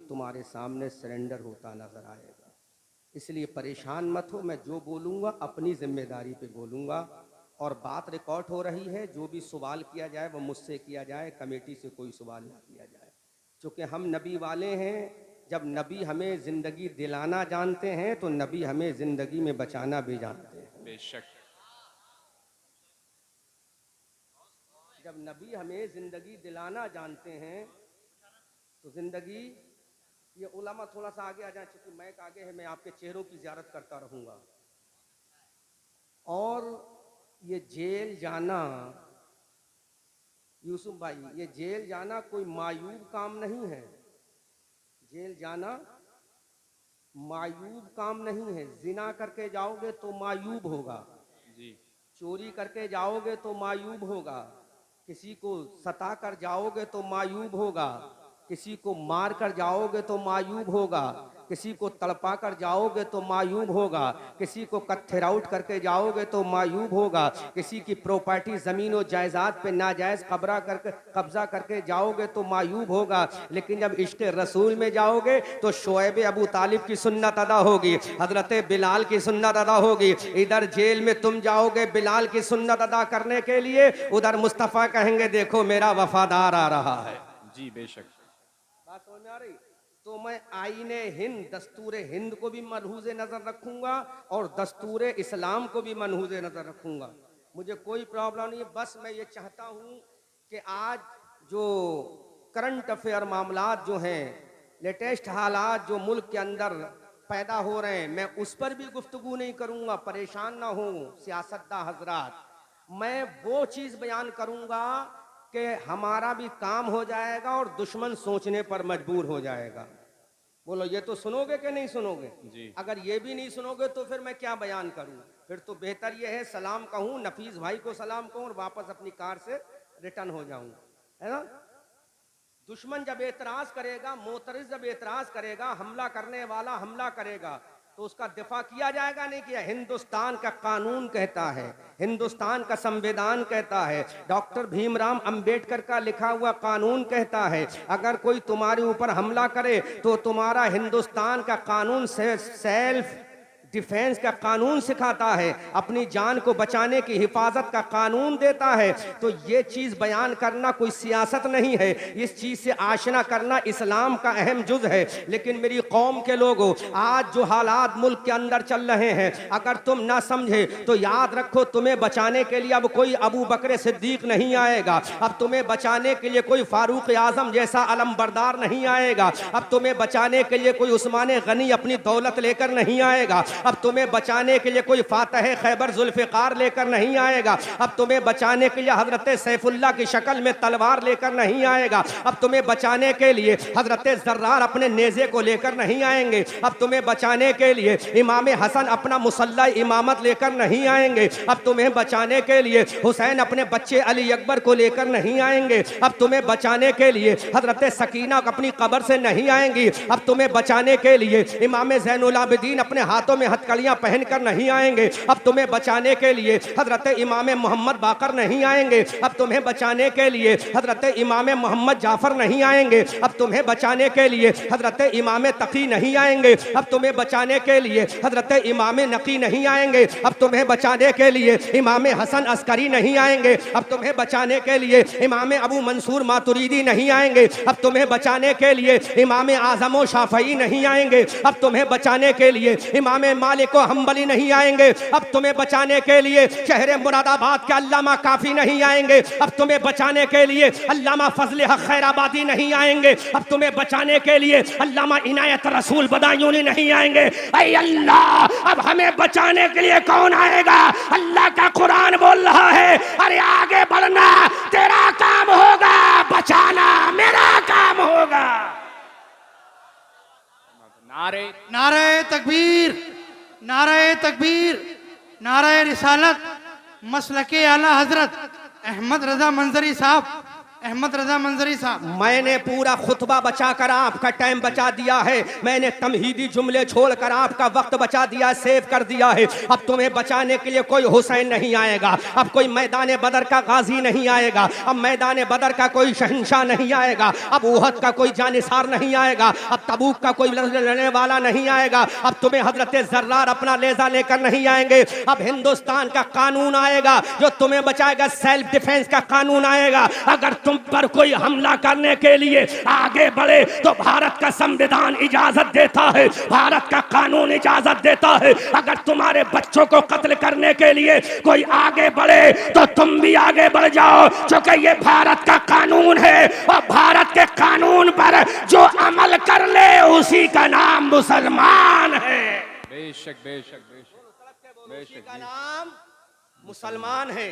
तुम्हारे सामने सरेंडर होता नजर आएगा। इसलिए परेशान मत हो, मैं जो बोलूँगा अपनी जिम्मेदारी पे बोलूँगा। और बात रिकॉर्ड हो रही है, जो भी सवाल किया जाए वो मुझसे किया जाए, कमेटी से कोई सवाल ना किया जाए। चूँकि हम नबी वाले हैं, जब नबी हमें ज़िंदगी दिलाना जानते हैं तो नबी हमें ज़िंदगी में बचाना भी जानते हैं। बेशक। जब नबी हमें ज़िंदगी दिलाना जानते हैं तो ज़िंदगी, ये उलमा थोड़ा सा आगे आ जाए, चूँकि मैक आगे है, मैं आपके चेहरों की ज़ियारत करता रहूँगा। और ये जेल जाना यूसुफ भाई, ये जेल जाना कोई मायूब काम नहीं है। जेल जाना मायूब काम नहीं है। जिना करके जाओगे तो मायूब होगा जी। चोरी करके जाओगे तो मायूब होगा, किसी को सता कर जाओगे तो मायूब होगा, किसी को मार कर जाओगे तो मायूब होगा, किसी को तड़पा कर जाओगे तो मायूब होगा, किसी को कत्थर आउट करके जाओगे तो मायूब होगा, किसी की प्रॉपर्टी ज़मीन और जायदाद पे नाजायज़ कब्जा करके जाओगे तो मायूब होगा। लेकिन जब इश्क़ रसूल में जाओगे तो शोएब अबू तालिब की सुन्नत अदा होगी, हज़रत बिलाल की सुन्नत अदा होगी। इधर जेल में तुम जाओगे बिलाल की सुन्नत अदा करने के लिए, उधर मुस्तफ़ा कहेंगे देखो मेरा वफादार आ रहा है। जी बेशक। बात समझ में आ रही? तो मैं आईने हिंद, दस्तूर हिंद को भी मलहूज़ नज़र रखूंगा और दस्तूर इस्लाम को भी मलहूज़ नज़र रखूंगा। मुझे कोई प्रॉब्लम नहीं है। बस मैं ये चाहता हूँ कि आज जो करंट अफेयर मामलात जो हैं, लेटेस्ट हालात जो मुल्क के अंदर पैदा हो रहे हैं, मैं उस पर भी गुफ्तगू नहीं करूँगा। परेशान ना हो सियासतदान हजरात, मैं वो चीज़ बयान करूँगा कि हमारा भी काम हो जाएगा और दुश्मन सोचने पर मजबूर हो जाएगा। बोलो ये तो सुनोगे कि नहीं सुनोगे? जी। अगर ये भी नहीं सुनोगे तो फिर मैं क्या बयान करूं? फिर तो बेहतर ये है सलाम कहूं, नफीस भाई को सलाम कहूं और वापस अपनी कार से रिटर्न हो जाऊं, है ना? दुश्मन जब एतराज करेगा, मोतरिज जब एतराज करेगा, हमला करने वाला हमला करेगा तो उसका दिफा किया जाएगा, नहीं किया? हिंदुस्तान का कानून कहता है, हिंदुस्तान का संविधान कहता है, डॉक्टर भीमराव अंबेडकर का लिखा हुआ कानून कहता है, अगर कोई तुम्हारे ऊपर हमला करे तो तुम्हारा हिंदुस्तान का कानून सेल्फ डिफेंस का कानून सिखाता है, अपनी जान को बचाने की हिफाजत का कानून देता है। तो ये चीज़ बयान करना कोई सियासत नहीं है, इस चीज़ से आशना करना इस्लाम का अहम जुज है। लेकिन मेरी कौम के लोगों, आज जो हालात मुल्क के अंदर चल रहे हैं, अगर तुम ना समझे तो याद रखो तुम्हें बचाने के लिए अब कोई अबू बकर सिद्दीक नहीं आएगा, अब तुम्हें बचाने के लिए कोई फारूक आजम जैसा अलमबरदार नहीं आएगा, अब तुम्हें बचाने के लिए कोई उस्मान गनी अपनी दौलत लेकर नहीं आएगा, अब तुम्हें बचाने के लिए कोई फातह खैबर जुल्फ़िकार लेकर नहीं आएगा, अब तुम्हें बचाने के लिए हजरत सैफुल्लाह की शक्ल में तलवार लेकर नहीं आएगा, अब तुम्हें बचाने के लिए हजरत जर्रार अपने नेज़े को लेकर नहीं आएंगे, अब तुम्हें बचाने के लिए इमाम हसन अपना मुसल्ला इमामत लेकर नहीं आएंगे, अब तुम्हें बचाने के लिए हुसैन अपने बच्चे अली अकबर को लेकर नहीं आएंगे, अब तुम्हें बचाने के लिए हजरत सकीना अपनी कब्र से नहीं आएंगी, अब तुम्हें बचाने के लिए इमाम ज़ैनुल आबिदीन अपने हाथों में हथकड़ियां पहनकर नहीं आएंगे, अब तुम्हें बचाने के लिए हजरत इमाम मोहम्मद बाकर नहीं आएंगे, अब तुम्हें बचाने के लिए हजरत इमाम मोहम्मद जाफर नहीं आएंगे, अब तुम्हें बचाने के लिए हजरत इमाम तकी नहीं आएंगे, अब तुम्हें बचाने के लिए हजरत इमाम नकी नहीं आएंगे, अब तुम्हें बचाने के लिए इमाम हसन अस्करी नहीं आएंगे, अब तुम्हें बचाने के लिए इमाम अबू मंसूर मातुरीदी नहीं आएंगे, अब तुम्हें बचाने के लिए इमाम आजम शाफई नहीं आएंगे, अब तुम्हें बचाने के लिए इमाम मालिक व हम्बली नहीं आएंगे, अब तुम्हें बचाने के लिए शहर मुरादाबाद के अल्लामा काफी नहीं आएंगे, अब तुम्हें बचाने के लिए अल्लामा फजल हक खैराबादी नहीं आएंगे, अब तुम्हें बचाने के लिए अल्लामा इनायत रसूल बदायूनी नहीं आएंगे। ऐ अल्लाह, अब हमें बचाने के लिए कौन आएगा? अल्लाह का कुरान बोल रहा है, अरे आगे बढ़ना तेरा काम होगा, बचाना मेरा काम होगा। नारे नारे तकबीर, नारे तकबीर, नारे रिसालत। मसलके आला हजरत अहमद रजा मंजरी साहब अहमद रजा मंजरी साहब। मैंने पूरा खुतबा बचाकर आपका टाइम बचा दिया है, मैंने तमहीदी जुमले छोड़कर आपका वक्त बचा दिया, सेव कर दिया है। अब तुम्हें बचाने के लिए कोई हुसैन नहीं आएगा, अब कोई मैदान बदर का गाजी नहीं आएगा, अब मैदान बदर का कोई शहंशाह नहीं आएगा, अब उहद का कोई जानिसार नहीं आएगा, अब तबूक का कोई लड़ने वाला नहीं आएगा, अब तुम्हें हजरत जर्रार अपना लेजा लेकर नहीं आएंगे। अब हिंदुस्तान का कानून आएगा जो तुम्हें बचाएगा, सेल्फ डिफेंस का कानून आएगा। अगर तुम पर कोई हमला करने के लिए आगे बढ़े तो भारत का संविधान इजाजत देता है, भारत का कानून इजाजत देता है। अगर तुम्हारे बच्चों को कत्ल करने के लिए कोई आगे बढ़े तो तुम भी आगे बढ़ जाओ, क्योंकि ये भारत का कानून है और भारत के कानून पर जो अमल कर ले उसी का नाम मुसलमान है। बेशक बेशक बेशक बेशक का नाम मुसलमान है।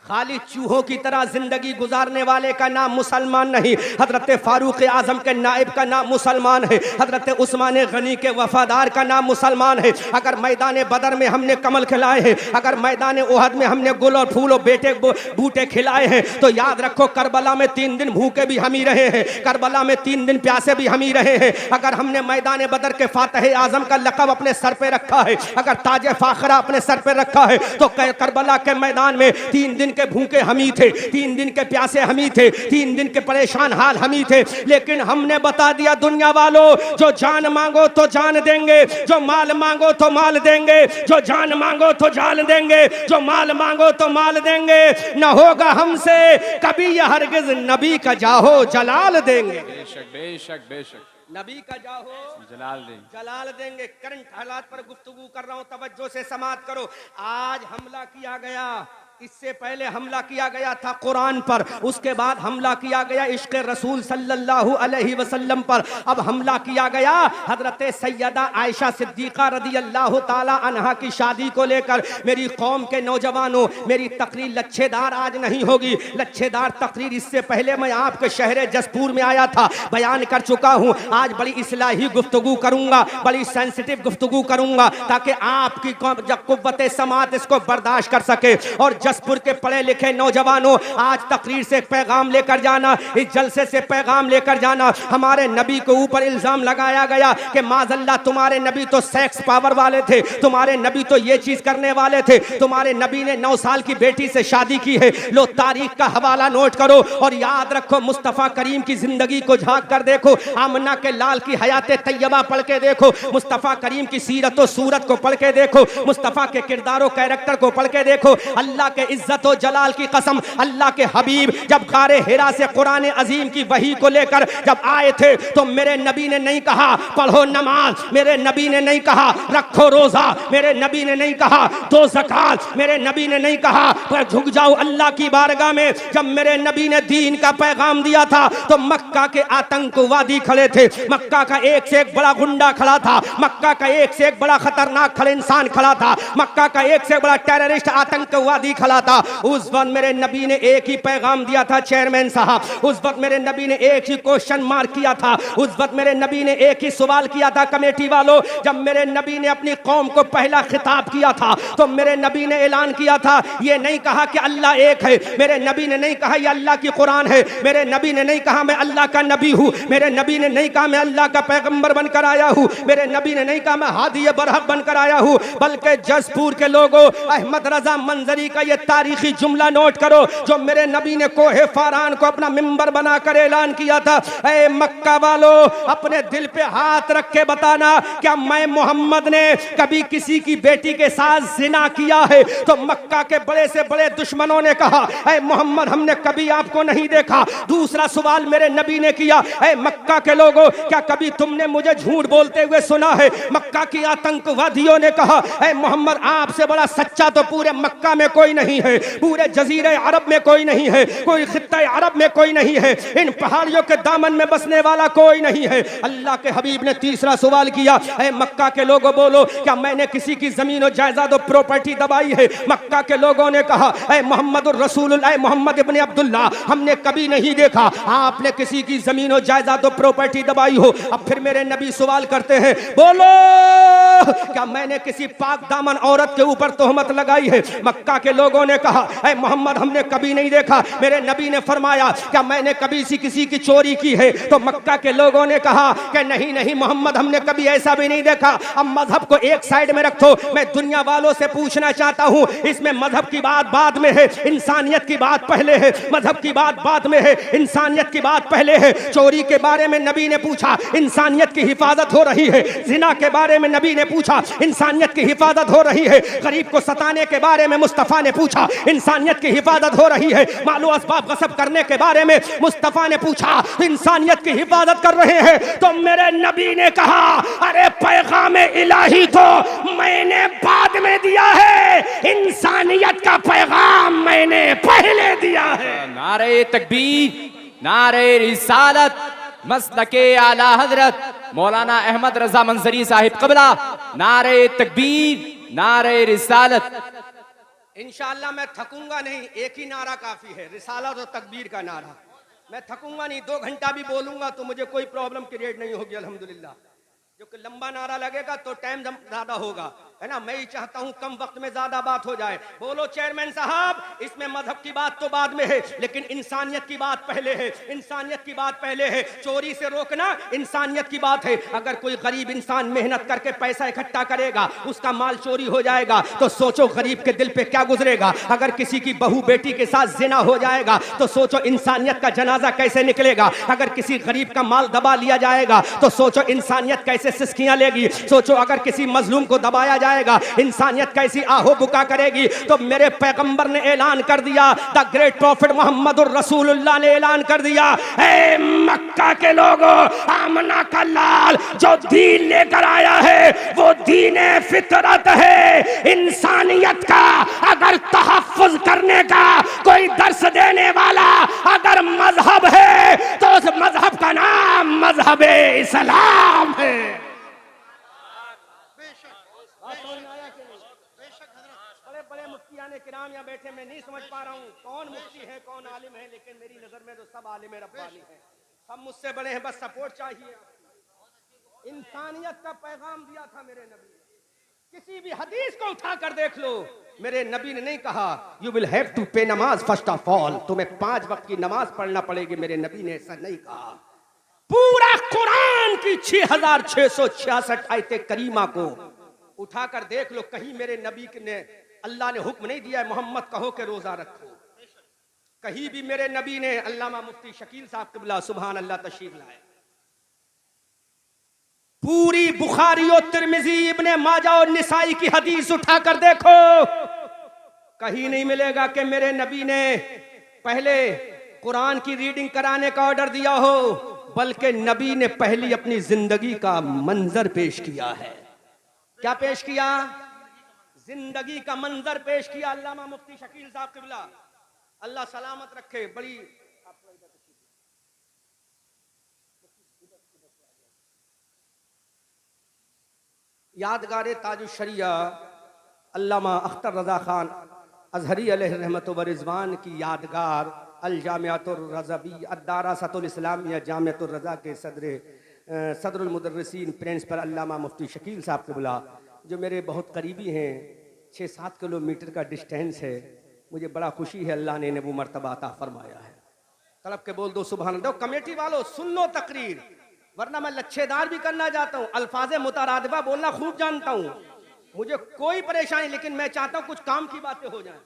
खाली चूहों की तरह जिंदगी गुजारने वाले का नाम मुसलमान नहीं। हजरत फारूक आजम के नाइब का नाम मुसलमान है, हजरत उस्मान गनी के वफादार का नाम मुसलमान है। अगर मैदान बदर में हमने कमल खिलाए हैं, अगर मैदान ओहद में हमने गुल और फूल और बेटे बूटे खिलाए हैं, तो याद रखो करबला में 3 दिन भूखे भी हम ही रहे हैं, करबला में 3 दिन प्यासे भी हम ही रहे हैं। अगर हमने मैदान बदर के फातह आजम का लक़ब अपने सर पे रखा है, अगर ताज फाखरा अपने सर पे रखा है, तो करबला के मैदान में 3 दिन के भूखे हम ही थे, 3 दिन के प्यासे हम ही थे, 3 दिन के परेशान हाल हम ही थे। लेकिन हमने बता दिया दुनिया वालों, जो जान मांगो तो जान देंगे, जो माल मांगो तो माल देंगे, जो जान मांगो तो जान देंगे, जो माल मांगो तो माल देंगे। न होगा हमसे कभी यह हरगिज नबी का जाहो जलाल देंगे। बेशक बेशक बेशक नबी का जाहो जलाल देंगे। करंट हालात पर गुफ्तगू कर रहा हूं, तवज्जो से समात करो। आज हमला किया गया, इससे पहले हमला किया गया था कुरान पर, उसके बाद हमला किया गया इश्क़ रसूल सल्लल्लाहु अलैहि वसल्लम पर, अब हमला किया गया हजरत सैयदा आयशा सिद्दीक़ा रदियल्लाहु ताला अन्हा की शादी को लेकर। मेरी कौम के नौजवानों, मेरी तकरीर लच्छेदार आज नहीं होगी। लच्छेदार तकरीर इससे पहले मैं आपके शहर जसपुर में आया था, बयान कर चुका हूँ। आज बड़ी इस्लाही गुफ्तगू करूंगा, बड़ी सेंसिटिव गुफ्तगू करूंगा, ताकि आपकी कुव्वत समात इसको बर्दाश्त कर सके। और जसपुर के पढ़े लिखे नौजवानों, आज तकरीर से पैगाम लेकर जाना, इस जलसे से पैगाम लेकर जाना। हमारे नबी के ऊपर इल्जाम लगाया गया कि माज़अल्लाह तुम्हारे नबी तो सेक्स पावर वाले थे, तुम्हारे नबी तो ये चीज करने वाले थे, तुम्हारे नबी ने 9 साल की बेटी से शादी की है। लो तारीख का हवाला नोट करो और याद रखो, मुस्तफ़ा करीम की जिंदगी को झांक कर देखो, आमना के लाल की हयात तैयबा पढ़ के देखो, मुस्तफ़ा करीम की सीरत और सूरत को पढ़ के देखो, मुस्तफ़ा के किरदारों कैरेक्टर को पढ़ के देखो। अल्लाह के इज्जत और जलाल की कसम, अल्लाह के हबीब जब गारे हिरा से कुरान अजीम की वही को लेकर जब आए थे, तो मेरे नबी ने नहीं कहा पढ़ो नमाज, मेरे नबी ने नहीं कहा रखो रोजा, मेरे नबी ने नहीं कहा दो ज़कात, मेरे नबी ने नहीं कहा पर झुक जाओ अल्लाह की बारगाह में। जब मेरे नबी ने दीन का पैगाम दिया था, तो मक्का के आतंकवादी खड़े थे, मक्का का एक से एक बड़ा गुंडा खड़ा था, मक्का का एक से एक बड़ा खतरनाक खड़े इंसान खड़ा था, मक्का का एक से बड़ा टेररिस्ट आतंकवादी खड़ा था। उस वक्त मेरे नबी ने एक ही पैगाम दिया था चेयरमैन साहब, उस वक्त मेरे नबी ने एक ही क्वेश्चन मार्क किया था, उस वक्त मेरे नबी ने एक ही सवाल किया था कमेटी वालों। जब मेरे नबी ने अपनी कौम को पहला खिताब किया था, तो मेरे नबी ने ऐलान किया था, ये नहीं कहा कि अल्लाह एक है, मेरे नबी ने नहीं कहा ये अल्लाह की कुरान है, मेरे नबी ने नहीं कहा मैं अल्लाह का नबी हूँ, मेरे नबी ने नहीं कहा मैं अल्लाह का पैगंबर बनकर आया हूँ, मेरे नबी ने नहीं कहा मैं हादी बरहक बनकर आया हूँ। बल्कि जसपुर के लोगों, अहमद रजा मंजरी का ये तारीखी जुमला नोट करो, जो मेरे नबी ने कोहे फारान को अपना मिंबर बनाकर ऐलान किया था, ऐ मक्का वालों, अपने दिल पे हाथ रख के बताना, क्या मैं मोहम्मद ने कभी किसी की बेटी के साथ जिना किया है? तो मक्का के बड़े से बड़े दुश्मनों ने कहा, ऐ मोहम्मद हमने कभी आपको नहीं देखा। दूसरा सवाल मेरे नबी ने किया, ऐ मक्का के लोगों, क्या कभी तुमने मुझे झूठ बोलते हुए सुना है? मक्का की आतंकवादियों ने कहा, ऐ मोहम्मद आपसे बड़ा सच्चा तो पूरे मक्का में कोई नहीं है, पूरे जजीरे अरब में कोई नहीं है, कोई खित्ता अरब में कोई नहीं है, इन पहाड़ियों के दामन में बसने वाला कोई नहीं है। अल्लाह के हबीब ने तीसरा सवाल किया, ऐ मक्का के लोगों बोलो, क्या मैंने किसी की जमीन और जायदाद और प्रॉपर्टी दबाई है? मक्का के लोगों ने कहा, ऐ मोहम्मद रसूलुल्लाह, ऐ मोहम्मद इब्ने अब्दुल्लाह, हमने कभी नहीं देखा आपने किसी की जमीन और जायदाद और प्रॉपर्टी दबाई हो। अब फिर मेरे नबी सवाल करते हैं, बोलो क्या मैंने किसी पाक दामन औरत के ऊपर तोहमत लगाई है? मक्का के लोगों ने कहा, ऐ मोहम्मद हमने कभी नहीं देखा। मेरे नबी ने फरमाया, क्या मैंने कभी किसी की चोरी की है? तो मक्का के लोगों ने कहा कि नहीं नहीं मोहम्मद हमने कभी ऐसा भी नहीं देखा। अब मजहब को एक साइड में रखो, मैं दुनिया वालों से पूछना चाहता हूं, इसमें मजहब की बात बाद में है, इंसानियत की बात पहले है। मजहब की बात बाद में है, इंसानियत की बात पहले है। चोरी के बारे में नबी ने पूछा, इंसानियत की हिफाजत हो रही है। जिना के बारे में नबी ने पूछा, इंसानियत की हिफाजत हो रही है। गरीब को सताने के बारे में मुस्तफा ने पूछा, इंसानियत की हिफाजत हो रही है। मालो असबाब गसब करने के बारे में मुस्तफा ने पूछा, इंसानियत की हिफाजत कर रहे हैं। तो मेरे नबी ने कहा, अरे पैगाम इलाही तो मैंने बाद में दिया है, इंसानियत का पैगाम मैंने पहले दिया है। नारे तकबीर, नारे रिसालत, मसलके आला हजरत मौलाना अहमद रजा मंजरी साहिब क़िबला। नारे तकबीर, नारे रिसालत। इंशाअल्लाह मैं थकूंगा नहीं, एक ही नारा काफी है, रिसालत और तकबीर का नारा। मैं थकूंगा नहीं, 2 घंटा भी बोलूंगा तो मुझे कोई प्रॉब्लम क्रिएट नहीं होगी अल्हम्दुलिल्लाह। जो कि लंबा नारा लगेगा तो टाइम ज्यादा होगा, है ना। मैं ही चाहता हूं कम वक्त में ज्यादा बात हो जाए। बोलो चेयरमैन साहब, इसमें मजहब की बात तो बाद में है, लेकिन इंसानियत की बात पहले है। इंसानियत की बात पहले है। चोरी से रोकना इंसानियत की बात है। अगर कोई गरीब इंसान मेहनत करके पैसा इकट्ठा करेगा, उसका माल चोरी हो जाएगा, तो सोचो गरीब के दिल पे क्या गुजरेगा। अगर किसी की बहू बेटी के साथ जिना हो जाएगा, तो सोचो इंसानियत का जनाजा कैसे निकलेगा। अगर किसी गरीब का माल दबा लिया जाएगा, तो सोचो इंसानियत कैसे सिस्कियां लेगी। सोचो अगर किसी मजलूम को दबाया जाएगा, इंसानियत कैसी आहो बुका करेगी। तो मेरे पैगंबर ने ऐलान कर दिया, द ग्रेट प्रॉफिट मोहम्मदुर रसूलुल्लाह ने ऐलान कर दिया, ए मक्का के लोगों, आमना का लाल जो दीन लेकर आया है वो दीन फितरत है, इंसानियत का। अगर तहफ्फुज करने का कोई दर्स देने वाला अगर मजहब है, तो उस मजहब का नाम मजहब इस्लाम है। बड़े बड़े मुफ्तियाने किराम यहाँ बैठे, मैं नहीं समझ पा रहा हूँ कौन मुफ्ती है कौन आलिम है, लेकिन मेरी नजर में तो सब आलिम रब्बानी है, सब मुझसे बड़े हैं, बस सपोर्ट चाहिए। इंसानियत का पैगाम दिया था मेरे नबी ने। किसी भी हदीस को उठा कर देख लो, मेरे नबी ने नहीं कहा यू विल हैव टू पे नमाज फर्स्ट ऑफ ऑल, तुम्हें 5 वक्त की नमाज पढ़ना पड़ेगी। मेरे नबी ने ऐसा नहीं कहा। पूरा कुरान की 6666 आयते करीमा को उठाकर देख लो, कहीं मेरे नबी ने अल्लाह ने हुक्म नहीं दिया है मोहम्मद कहो के रोजा रखो। कहीं भी मेरे नबी ने, अल्लामा मुफ्ती शकील साहब क़िबला सुभान अल्लाह तशरीफ लाए, पूरी बुखारी और तिरमिजी इब्ने माजा और निसाई की हदीस उठाकर देखो, कहीं नहीं मिलेगा कि मेरे नबी ने पहले कुरान की रीडिंग कराने का ऑर्डर दिया हो, बल्कि नबी ने पहली अपनी जिंदगी का मंजर पेश किया है। क्या पेश किया? जिंदगी का मंजर पेश किया। अल्लामा मुफ्ती शकील साहब क़िबला अल्लाह सलामत रखे। बड़ी यादगार ताजुश शरिया अल्लामा अख्तर रजा खान अजहरी अलैहि रहमत व रिज़वान की यादगार अल जामियातुर रज़वी अद्दारासतुल इस्लामिया जामियातुर रज़ा के सदरुल मुदर्रिसीन प्रिंसिपल अल्लामा मुफ्ती शकील साहब क़िबला, जो मेरे बहुत करीबी हैं, 6-7 किलोमीटर का डिस्टेंस है। मुझे बड़ा खुशी है अल्लाह ने वो मर्तबा अता फरमाया है। तड़प के बोल दो सुभान अल्लाह। कमेटी वालों सुन लो तकरीर, वरना मैं लच्छेदार भी करना चाहता हूँ, अल्फाज मुतरादिबा बोलना खूब जानता हूँ, मुझे कोई परेशानी, लेकिन मैं चाहता हूँ कुछ काम की बातें हो जाएं।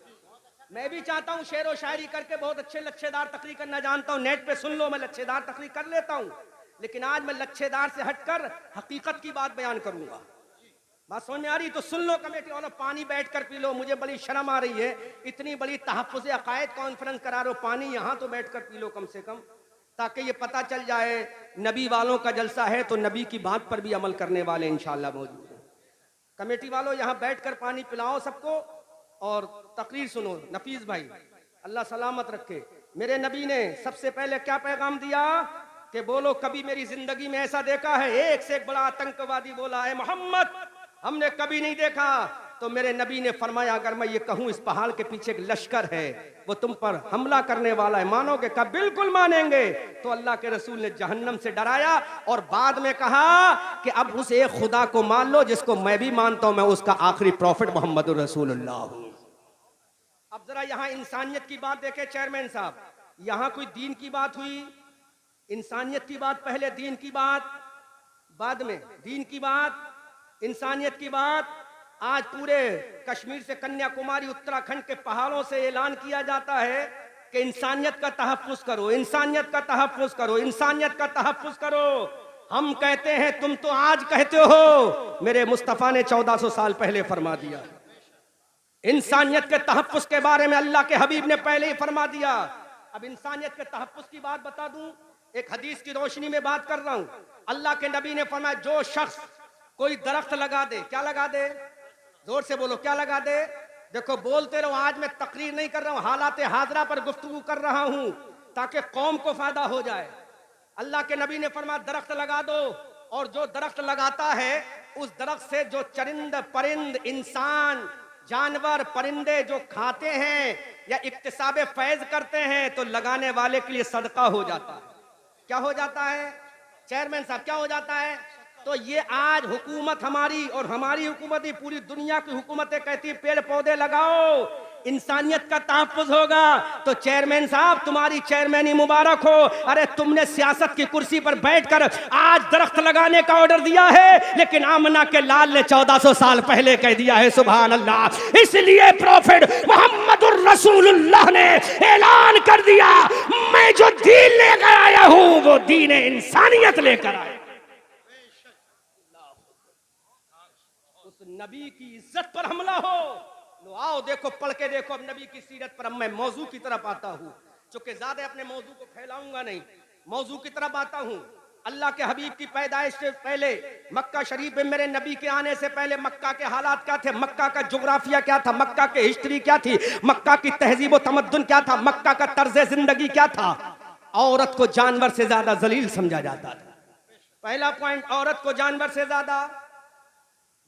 मैं भी चाहता हूँ शेर व शायरी करके बहुत अच्छे लच्छेदार तकरीर करना जानता हूँ। नेट पे सुन लो, मैं लच्छेदार तकरीर कर लेता हूँ, लेकिन आज मैं लच्छेदार से हटकर हकीकत की बात बयान करूंगा। बात समझ में आ रही? तो सुन लो कमेटी वालों, पानी बैठ कर पी लो। मुझे बड़ी शर्म आ रही है, इतनी बड़ी तहफ़्फ़ुज़ अक़ायद कॉन्फ्रेंस करा रहे हो, पानी यहाँ तो बैठ कर पी लो कम से कम, ताकि ये पता चल जाए नबी वालों का जलसा है तो नबी की बात पर भी अमल करने वाले इंशाअल्लाह मौजूद हैं। कमेटी वालों यहाँ बैठ कर पानी पिलाओ सबको और तकरीर सुनो। नफीस भाई अल्लाह सलामत रखे। मेरे नबी ने सबसे पहले क्या पैगाम दिया कि बोलो कभी मेरी जिंदगी में ऐसा देखा है? एक से एक बड़ा आतंकवादी बोला है मोहम्मद हमने कभी नहीं देखा तो मेरे नबी ने फरमाया अगर मैं ये कहूं इस पहाड़ के पीछे एक लश्कर है, वो तुम पर हमला करने वाला है, मानोगे? कहा बिल्कुल मानेंगे। तो अल्लाह के रसूल ने जहन्नम से डराया और बाद में कहा कि अब उस एक खुदा को मान लो जिसको मैं भी मानता हूं, मैं उसका आखिरी प्रॉफिट मोहम्मद रसूलुल्लाह हूं। अब जरा यहां इंसानियत की बात देखे चेयरमैन साहब, यहां कोई दीन की बात हुई? इंसानियत की बात पहले, दीन की बात बाद में। दीन की बात, इंसानियत की बात। आज पूरे कश्मीर से कन्याकुमारी, उत्तराखंड के पहाड़ों से ऐलान किया जाता है कि इंसानियत का तहफ्फुज़ करो, इंसानियत का तहफ्फुज़ करो, इंसानियत का तहफ्फुज़ करो। हम कहते हैं, तुम तो आज कहते हो, मेरे मुस्तफ़ा ने 1400 साल पहले फरमा दिया। इंसानियत के तहफ्फुज़ के बारे में अल्लाह के हबीब ने पहले ही फरमा दिया। अब इंसानियत के तहफ्फुज़ की बात बता दूं, एक हदीस की रोशनी में बात कर रहा हूं। अल्लाह के नबी ने फरमाया, जो शख्स कोई दरख्त लगा दे, क्या लगा दे? जोर से बोलो, क्या लगा दे? देखो बोलते रहो, आज मैं तकरीर नहीं कर रहा हूं, हालात हाजरा पर गुफ्तगू कर रहा हूं ताकि कौम को फायदा हो जाए। अल्लाह के नबी ने फरमाया दरख्त लगा दो, और जो दरख्त लगाता है उस दरख्त से जो चरिंद परिंद, इंसान, जानवर, परिंदे जो खाते हैं या इक्तिसाब फैज करते हैं तो लगाने वाले के लिए सदका हो जाता है। क्या हो जाता है चेयरमैन साहब, क्या हो जाता है? तो ये आज हुकूमत हमारी और हमारी हुकूमत ही पूरी दुनिया की हुकूमतें कहती पेड़ पौधे लगाओ, इंसानियत का तहफ्फुज़ होगा। तो चेयरमैन साहब तुम्हारी चेयरमैनी मुबारक हो। अरे तुमने सियासत की कुर्सी पर बैठकर आज दरख्त लगाने का ऑर्डर दिया है, लेकिन आमना के लाल ने 1400 साल पहले कह दिया है। सुभान अल्लाह। इसलिए प्रॉफिट मोहम्मदुर रसूलुल्लाह ने ऐलान कर दिया, मैं जो दीन लेकर आया हूं वो दीन इंसानियत लेकर आया। उस नबी की इज्जत पर हमला हो। लो आओ देखो, पढ़ के देखो अब नबी की सीरत पर। अब मैं मौजू की तरफ आता हूँ, चूंकि ज्यादा अपने मौजू को फैलाऊंगा नहीं, मौजू की तरफ आता हूँ। अल्लाह के हबीब की पैदाइश से पहले मक्का शरीफ में मेरे नबी के आने से पहले मक्का के हालात क्या थे, मक्का का जोग्राफिया क्या था, मक्का के हिस्ट्री क्या थी, मक्का की तहजीब व तमद्दुन क्या था, मक्का का तर्ज जिंदगी क्या था। औरत को जानवर से ज्यादा जलील समझा जाता था। पहला पॉइंट, औरत को जानवर से ज्यादा,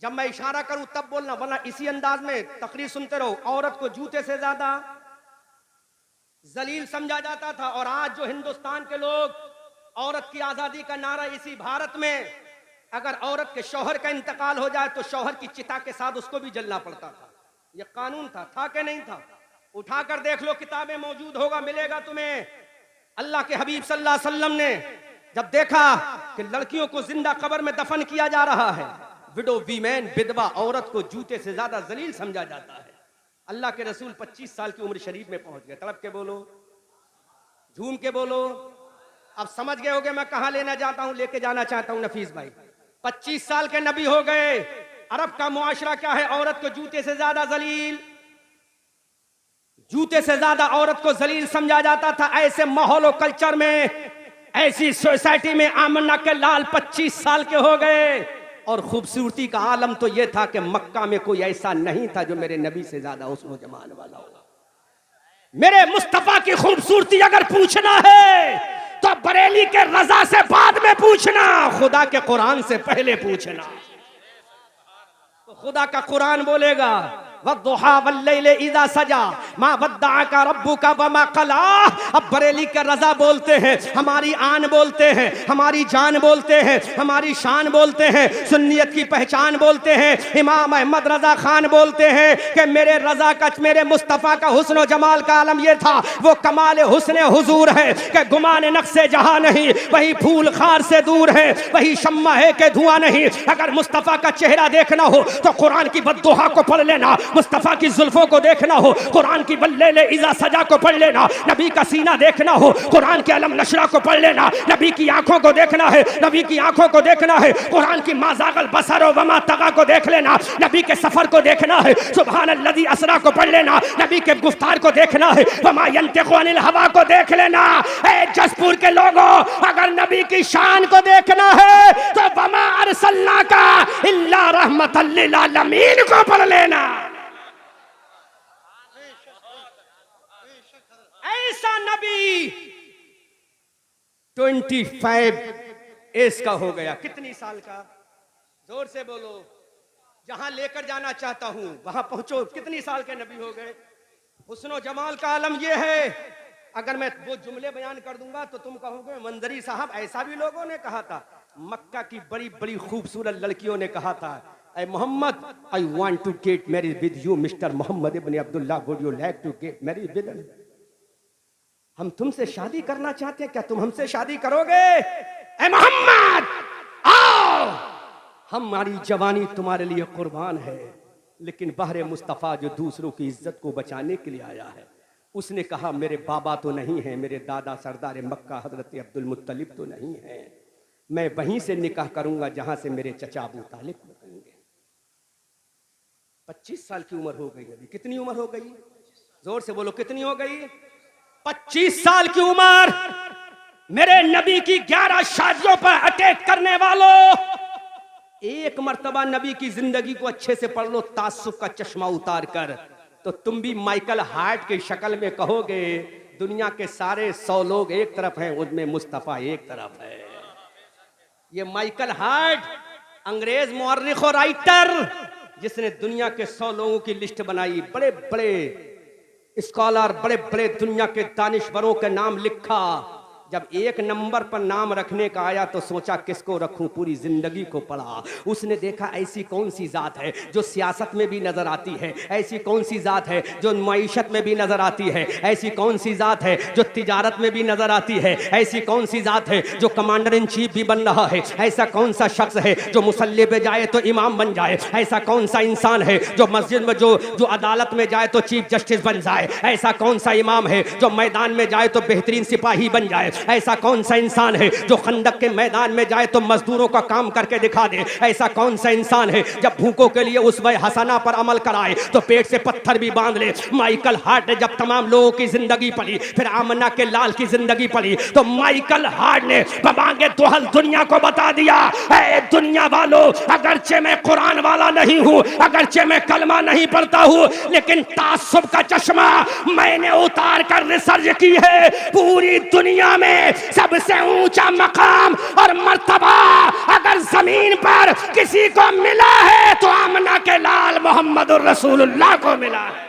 जब मैं इशारा करूं तब बोलना, वरना इसी अंदाज में तकरीर सुनते रहो। औरत को जूते से ज्यादा जलील समझा जाता था। और आज जो हिंदुस्तान के लोग औरत की आजादी का नारा, इसी भारत में अगर औरत के शौहर का इंतकाल हो जाए तो शौहर की चिता के साथ उसको भी जलना पड़ता था। यह कानून था कि नहीं था? उठाकर देख लो, किताबें मौजूद होगा, मिलेगा तुम्हें। अल्लाह के हबीब सल्लल्लाहु अलैहि वसल्लम ने जब देखा कि लड़कियों को जिंदा कब्र में दफन किया जा रहा है, विडो वीमेन, विधवा औरत को जूते से ज्यादा जलील समझा जाता है, अल्लाह के रसूल 25 साल की उम्र शरीफ में पहुंच गए। तड़प के बोलो, झूम के बोलो। अब समझ गए होगे मैं कहां लेना चाहता हूं, लेके जाना चाहता हूं नफीस भाई। 25 साल के नबी हो गए। अरब का मुआशरा क्या है? औरत को जूते से ज्यादा जलील, जूते से ज्यादा औरत को जलील समझा जाता था। ऐसे माहौल और कल्चर में, ऐसी सोसाइटी में आमना के लाल 25 साल के हो गए। और खूबसूरती का आलम तो यह था कि मक्का में कोई ऐसा नहीं था जो मेरे नबी से ज्यादा हुस्न जमाल वाला हो। मेरे मुस्तफा की खूबसूरती अगर पूछना है तो बरेली के रजा से बाद में पूछना, खुदा के कुरान से पहले पूछना। तो खुदा का कुरान बोलेगा, वद्दुहा वल्लैलि इज़ा सजा मा वद्दअका रब्बुका वमा क़ला। अब बरेली का रजा बोलते हैं, हमारी आन बोलते हैं, हमारी जान बोलते हैं, हमारी शान बोलते हैं, सुन्नियत की पहचान बोलते हैं। इमाम अहमद रजा खान बोलते हैं कि मेरे रजा का, मेरे मुस्तफ़ा का हुस्न व जमाल का आलम ये था, वो कमाल हुस्न हुजूर है कि गुमान नक्शे जहां नहीं, वही फूल खार से दूर है, वही शम्मा है कि धुआं नहीं। अगर मुस्तफ़ा का चेहरा देखना हो तो कुरान की बद्दुहा को पढ़ लेना, मुस्तफा की जुल्फों को देखना हो कुरान की वल्लैलि इज़ा सजा को पढ़ लेना, नबी का सीना देखना हो कुरान के अलम नशरा को पढ़ लेना, नबी की आंखों को देखना है, नबी की आंखों को देखना है, कुरान की माज़ागल बसर व मा तगा को देख लेना, नबी के सफर को देखना है, सुब्हानल्लज़ी असरा को पढ़ लेना, नबी के गुफ्तार को देखना है, वमा यंतिक़ु अनिल हवा को देख लेना। ए जसपुर के लोगों, अगर नबी की शान को देखना है तो वमा अरसलनाका इल्ला रहमतल लिल आलमीन को पढ़ लेना। ऐसा नबी 25 एज का हो गया। कितनी साल का? जोर से बोलो। जहां लेकर जाना चाहता हूं वहां पहुंचो। कितनी साल के नबी हो गए। हुस्न और जमाल का आलम यह है, अगर मैं वो जुमले बयान कर दूंगा तो तुम कहोगे मंजरी साहब ऐसा भी लोगों ने कहा था। मक्का की बड़ी बड़ी खूबसूरत लड़कियों ने कहा था, ऐ Mohammad, I want to get married with you mister Mohammad ibn Abdullah, would you like to get married with us? हम तुमसे शादी करना चाहते हैं, क्या तुम हमसे शादी करोगे? ऐ मोहम्मद आओ, हमारी जवानी तुम्हारे लिए कुर्बान है। लेकिन बहरे मुस्तफ़ा जो दूसरों की इज्जत को बचाने के लिए आया है, उसने कहा मेरे बाबा तो नहीं है, मेरे दादा सरदार मक्का हजरत अब्दुल मुत्तलिब तो नहीं है, मैं वहीं से निकाह करूंगा जहां से मेरे चचा अबू तालिब करेंगे। 25 साल की उम्र हो गई। अभी कितनी उम्र हो गई? जोर से बोलो, कितनी हो गई? 25 साल की उम्र। मेरे नबी की 11 शादियों पर अटैक करने वालों, एक मर्तबा नबी की जिंदगी को अच्छे से पढ़ लो तासुफ का चश्मा उतार कर, तो तुम भी माइकल हार्ट की शक्ल में कहोगे दुनिया के सारे 100 लोग एक तरफ हैं, उनमें मुस्तफा एक तरफ है। ये माइकल हार्ट अंग्रेज मुअर्रिख और राइटर, जिसने दुनिया के 100 लोगों की लिस्ट बनाई, बड़े बड़े स्कॉलर, बड़े बड़े दुनिया के दानिश्वरों के नाम लिखा। जब एक नंबर पर नाम रखने का आया तो सोचा किसको रखूं, पूरी जिंदगी को पढ़ा। उसने देखा ऐसी कौन सी जात है जो सियासत में भी नजर आती है, ऐसी कौन सी जात है जो मईशत में भी नजर आती है, ऐसी कौन सी जात है जो तिजारत में भी नजर आती है, ऐसी कौन सी जात है जो कमांडर इन चीफ भी बन रहा है, ऐसा कौन सा शख्स है जो मुसल्ले पे जाए तो इमाम बन जाए, ऐसा कौन सा इंसान है जो मस्जिद में जो अदालत में जाए तो चीफ जस्टिस बन जाए, ऐसा कौन सा इमाम है जो मैदान में जाए तो बेहतरीन सिपाही बन जाए, ऐसा कौन सा इंसान है जो खंदक के मैदान में जाए तो मजदूरों का काम करके दिखा दे, ऐसा कौन सा इंसान है जब भूखों के लिए उस वह हसना पर अमल कराए तो पेट से पत्थर भी बांध ले। माइकल हार्ट ने जब तमाम लोगों की जिंदगी पढ़ी, फिर आमना के लाल की जिंदगी पढ़ी, तो माइकल हार्ट ने बमांगे दुहल दुनिया को बता दिया, ऐ दुनिया वालों, अगरचे मैं कुरान वाला नहीं हूं, अगरचे मैं कलमा नहीं पढ़ता हूं, लेकिन तासुब का चश्मा मैंने उतार कर रिसर्च की है। पूरी दुनिया में सबसे ऊंचा मकाम और मर्तबा अगर जमीन पर किसी को मिला है तो आमना के लाल मोहम्मद रसूलुल्लाह को मिला है।